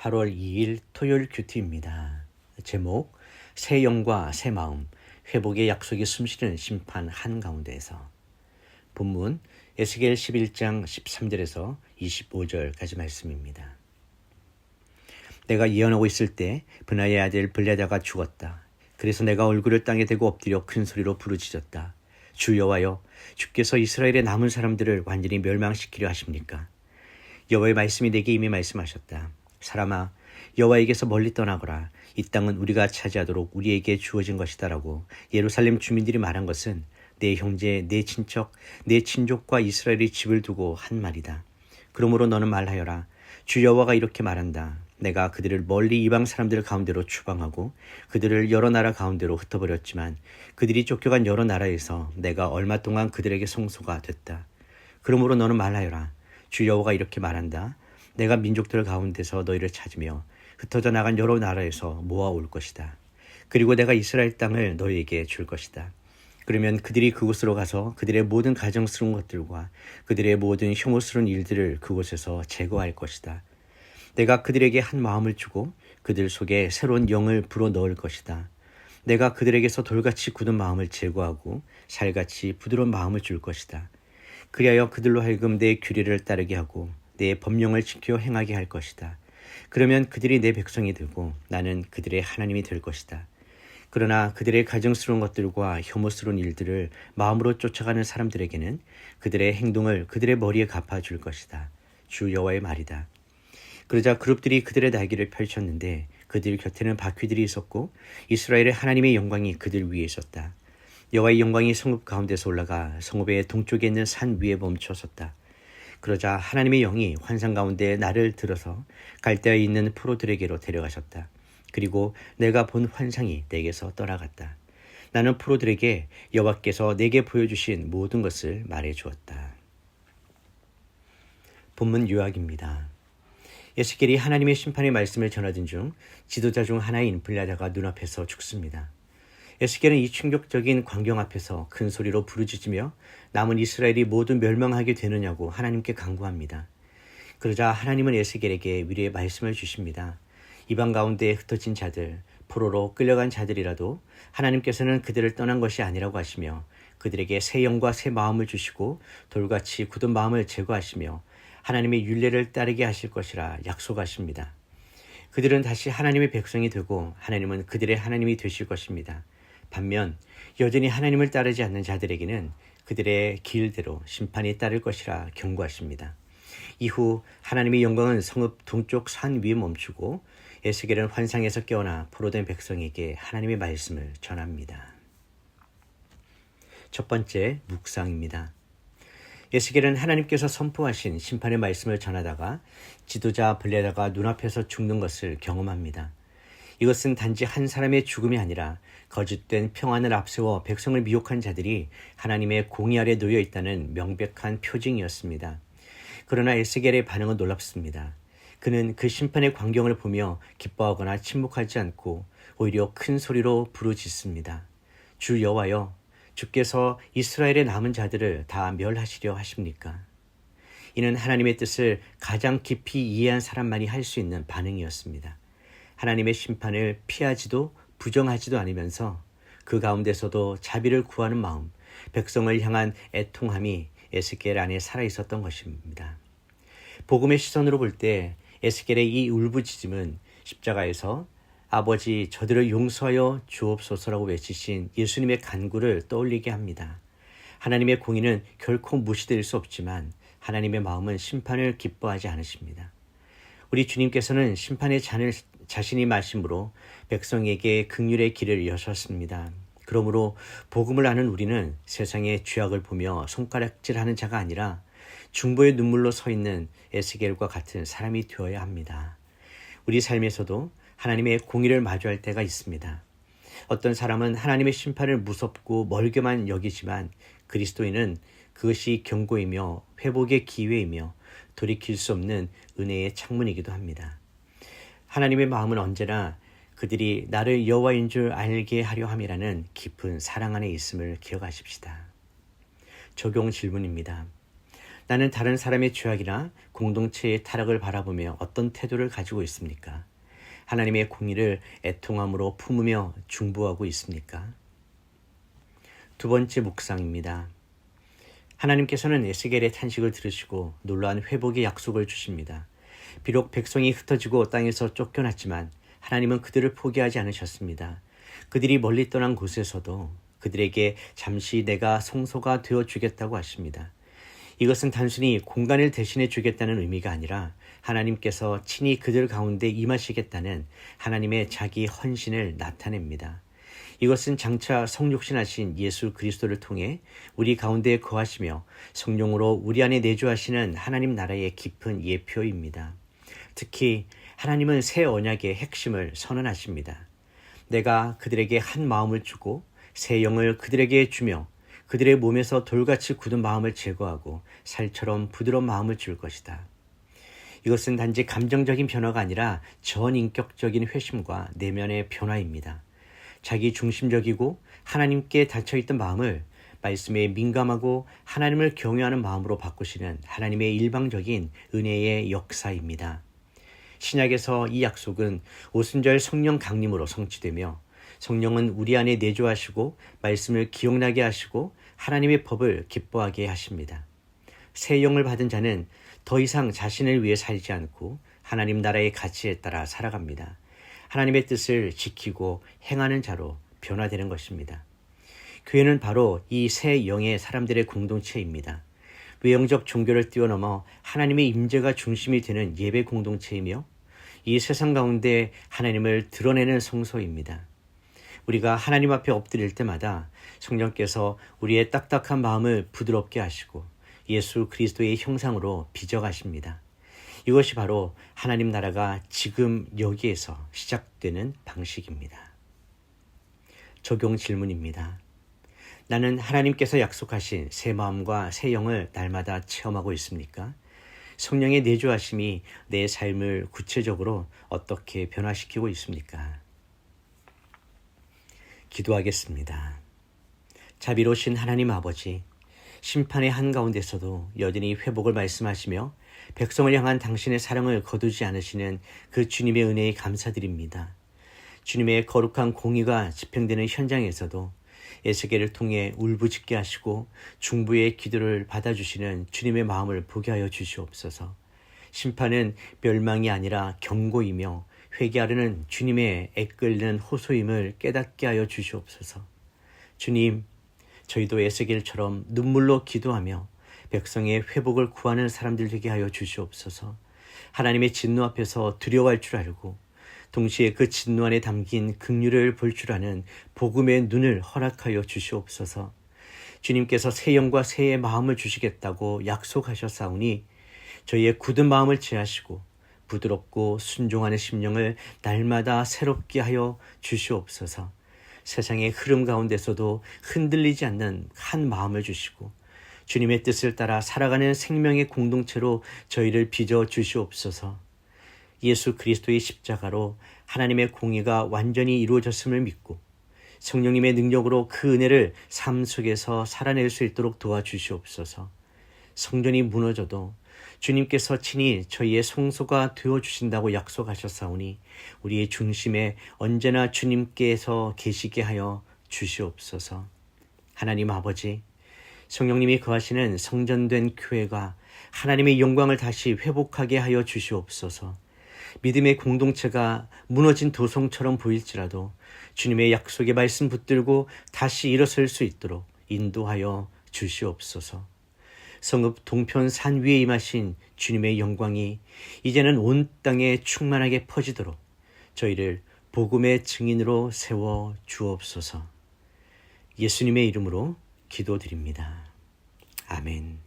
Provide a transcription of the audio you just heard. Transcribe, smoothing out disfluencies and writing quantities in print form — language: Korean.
8월 2일 토요일 큐티입니다. 제목 새 영과 새 마음, 회복의 약속이 숨쉬는 심판 한가운데에서. 본문 에스겔 11장 13절에서 25절까지 말씀입니다. 내가 예언하고 있을 때 브나의 아들 블레다가 죽었다. 그래서 내가 얼굴을 땅에 대고 엎드려 큰 소리로 부르짖었다. 주 여호와여, 주께서 이스라엘의 남은 사람들을 완전히 멸망시키려 하십니까? 여호와의 말씀이 내게 이미 말씀하셨다. 사람아, 여호와에게서 멀리 떠나거라. 이 땅은 우리가 차지하도록 우리에게 주어진 것이다라고 예루살렘 주민들이 말한 것은 내 형제, 내 친척, 내 친족과 이스라엘의 집을 두고 한 말이다. 그러므로 너는 말하여라. 주 여호와가 이렇게 말한다. 내가 그들을 멀리 이방 사람들 가운데로 추방하고 그들을 여러 나라 가운데로 흩어버렸지만 그들이 쫓겨간 여러 나라에서 내가 얼마 동안 그들에게 성소가 됐다. 그러므로 너는 말하여라. 주 여호와가 이렇게 말한다. 내가 민족들 가운데서 너희를 찾으며 흩어져 나간 여러 나라에서 모아올 것이다. 그리고 내가 이스라엘 땅을 너희에게 줄 것이다. 그러면 그들이 그곳으로 가서 그들의 모든 가정스러운 것들과 그들의 모든 혐오스러운 일들을 그곳에서 제거할 것이다. 내가 그들에게 한 마음을 주고 그들 속에 새로운 영을 불어넣을 것이다. 내가 그들에게서 돌같이 굳은 마음을 제거하고 살같이 부드러운 마음을 줄 것이다. 그리하여 그들로 하여금 내 규례를 따르게 하고 내 법령을 지켜 행하게 할 것이다. 그러면 그들이 내 백성이 되고 나는 그들의 하나님이 될 것이다. 그러나 그들의 가정스러운 것들과 혐오스러운 일들을 마음으로 쫓아가는 사람들에게는 그들의 행동을 그들의 머리에 갚아줄 것이다. 주 여호와의 말이다. 그러자 그룹들이 그들의 날개를 펼쳤는데 그들 곁에는 바퀴들이 있었고 이스라엘의 하나님의 영광이 그들 위에 있었다. 여호와의 영광이 성읍 가운데서 올라가 성읍의 동쪽에 있는 산 위에 멈춰섰다. 그러자 하나님의 영이 환상 가운데 나를 들어서 갈대아에 있는 포로들에게로 데려가셨다. 그리고 내가 본 환상이 내게서 떠나갔다. 나는 포로들에게 여호와께서 내게 보여주신 모든 것을 말해주었다. 본문 요약입니다. 에스겔이 하나님의 심판의 말씀을 전하던 중 지도자 중 하나인 블레다가 눈앞에서 죽습니다. 에스겔은 이 충격적인 광경 앞에서 큰 소리로 부르짖으며 남은 이스라엘이 모두 멸망하게 되느냐고 하나님께 간구합니다. 그러자 하나님은 에스겔에게 위로의 말씀을 주십니다. 이방 가운데에 흩어진 자들, 포로로 끌려간 자들이라도 하나님께서는 그들을 떠난 것이 아니라고 하시며 그들에게 새 영과 새 마음을 주시고 돌같이 굳은 마음을 제거하시며 하나님의 율례를 따르게 하실 것이라 약속하십니다. 그들은 다시 하나님의 백성이 되고 하나님은 그들의 하나님이 되실 것입니다. 반면 여전히 하나님을 따르지 않는 자들에게는 그들의 길대로 심판이 따를 것이라 경고하십니다. 이후 하나님의 영광은 성읍 동쪽 산 위에 멈추고 에스겔은 환상에서 깨어나 포로된 백성에게 하나님의 말씀을 전합니다. 첫 번째 묵상입니다. 에스겔은 하나님께서 선포하신 심판의 말씀을 전하다가 지도자 블레다가 눈앞에서 죽는 것을 경험합니다. 이것은 단지 한 사람의 죽음이 아니라 거짓된 평안을 앞세워 백성을 미혹한 자들이 하나님의 공의 아래 놓여 있다는 명백한 표징이었습니다. 그러나 에스겔의 반응은 놀랍습니다. 그는 그 심판의 광경을 보며 기뻐하거나 침묵하지 않고 오히려 큰 소리로 부르짖습니다. 주 여호와여, 주께서 이스라엘의 남은 자들을 다 멸하시려 하십니까? 이는 하나님의 뜻을 가장 깊이 이해한 사람만이 할 수 있는 반응이었습니다. 하나님의 심판을 피하지도 부정하지도 않으면서 그 가운데서도 자비를 구하는 마음, 백성을 향한 애통함이 에스겔 안에 살아있었던 것입니다. 복음의 시선으로 볼 때 에스겔의 이 울부짖음은 십자가에서 아버지 저들을 용서하여 주옵소서라고 외치신 예수님의 간구를 떠올리게 합니다. 하나님의 공의는 결코 무시될 수 없지만 하나님의 마음은 심판을 기뻐하지 않으십니다. 우리 주님께서는 심판의 잔을 자신이 마심으로 백성에게 긍휼의 길을 여셨습니다. 그러므로 복음을 아는 우리는 세상의 죄악을 보며 손가락질하는 자가 아니라 중보의 눈물로 서 있는 에스겔과 같은 사람이 되어야 합니다. 우리 삶에서도 하나님의 공의를 마주할 때가 있습니다. 어떤 사람은 하나님의 심판을 무섭고 멀게만 여기지만 그리스도인은 그것이 경고이며 회복의 기회이며 돌이킬 수 없는 은혜의 창문이기도 합니다. 하나님의 마음은 언제나 그들이 나를 여호와인 줄 알게 하려 함이라는 깊은 사랑 안에 있음을 기억하십시다. 적용 질문입니다. 나는 다른 사람의 죄악이나 공동체의 타락을 바라보며 어떤 태도를 가지고 있습니까? 하나님의 공의를 애통함으로 품으며 중보하고 있습니까? 두 번째 묵상입니다. 하나님께서는 에스겔의 탄식을 들으시고 놀라운 회복의 약속을 주십니다. 비록 백성이 흩어지고 땅에서 쫓겨났지만 하나님은 그들을 포기하지 않으셨습니다. 그들이 멀리 떠난 곳에서도 그들에게 잠시 내가 성소가 되어 주겠다고 하십니다. 이것은 단순히 공간을 대신해 주겠다는 의미가 아니라 하나님께서 친히 그들 가운데 임하시겠다는 하나님의 자기 헌신을 나타냅니다. 이것은 장차 성육신하신 예수 그리스도를 통해 우리 가운데 거하시며 성령으로 우리 안에 내주하시는 하나님 나라의 깊은 예표입니다. 특히 하나님은 새 언약의 핵심을 선언하십니다. 내가 그들에게 한 마음을 주고 새 영을 그들에게 주며 그들의 몸에서 돌같이 굳은 마음을 제거하고 살처럼 부드러운 마음을 줄 것이다. 이것은 단지 감정적인 변화가 아니라 전인격적인 회심과 내면의 변화입니다. 자기 중심적이고 하나님께 닫혀있던 마음을 말씀에 민감하고 하나님을 경외하는 마음으로 바꾸시는 하나님의 일방적인 은혜의 역사입니다. 신약에서 이 약속은 오순절 성령 강림으로 성취되며 성령은 우리 안에 내주하시고 말씀을 기억나게 하시고 하나님의 법을 기뻐하게 하십니다. 새 영을 받은 자는 더 이상 자신을 위해 살지 않고 하나님 나라의 가치에 따라 살아갑니다. 하나님의 뜻을 지키고 행하는 자로 변화되는 것입니다. 교회는 바로 이 새 영의 사람들의 공동체입니다. 외형적 종교를 뛰어넘어 하나님의 임재가 중심이 되는 예배 공동체이며 이 세상 가운데 하나님을 드러내는 성소입니다. 우리가 하나님 앞에 엎드릴 때마다 성령께서 우리의 딱딱한 마음을 부드럽게 하시고 예수 그리스도의 형상으로 빚어가십니다. 이것이 바로 하나님 나라가 지금 여기에서 시작되는 방식입니다. 적용 질문입니다. 나는 하나님께서 약속하신 새 마음과 새 영을 날마다 체험하고 있습니까? 성령의 내주하심이 내 삶을 구체적으로 어떻게 변화시키고 있습니까? 기도하겠습니다. 자비로우신 하나님 아버지, 심판의 한가운데서도 여전히 회복을 말씀하시며 백성을 향한 당신의 사랑을 거두지 않으시는 그 주님의 은혜에 감사드립니다. 주님의 거룩한 공의가 집행되는 현장에서도 에스겔을 통해 울부짖게 하시고 중부의 기도를 받아주시는 주님의 마음을 보게 하여 주시옵소서. 심판은 멸망이 아니라 경고이며 회개하려는 주님의 애끓는 호소임을 깨닫게 하여 주시옵소서. 주님, 저희도 에스겔처럼 눈물로 기도하며 백성의 회복을 구하는 사람들 되게 하여 주시옵소서. 하나님의 진노 앞에서 두려워할 줄 알고 동시에 그 진노 안에 담긴 긍휼을 볼 줄 아는 복음의 눈을 허락하여 주시옵소서. 주님께서 새 영과 새의 마음을 주시겠다고 약속하셨사오니 저희의 굳은 마음을 제하시고 부드럽고 순종하는 심령을 날마다 새롭게 하여 주시옵소서. 세상의 흐름 가운데서도 흔들리지 않는 한 마음을 주시고 주님의 뜻을 따라 살아가는 생명의 공동체로 저희를 빚어 주시옵소서. 예수 그리스도의 십자가로 하나님의 공의가 완전히 이루어졌음을 믿고 성령님의 능력으로 그 은혜를 삶 속에서 살아낼 수 있도록 도와주시옵소서. 성전이 무너져도 주님께서 친히 저희의 성소가 되어주신다고 약속하셨사오니 우리의 중심에 언제나 주님께서 계시게 하여 주시옵소서. 하나님 아버지, 성령님이 거하시는 성전된 교회가 하나님의 영광을 다시 회복하게 하여 주시옵소서. 믿음의 공동체가 무너진 도성처럼 보일지라도 주님의 약속의 말씀 붙들고 다시 일어설 수 있도록 인도하여 주시옵소서. 성읍 동편 산 위에 임하신 주님의 영광이 이제는 온 땅에 충만하게 퍼지도록 저희를 복음의 증인으로 세워 주옵소서. 예수님의 이름으로 기도드립니다. 아멘.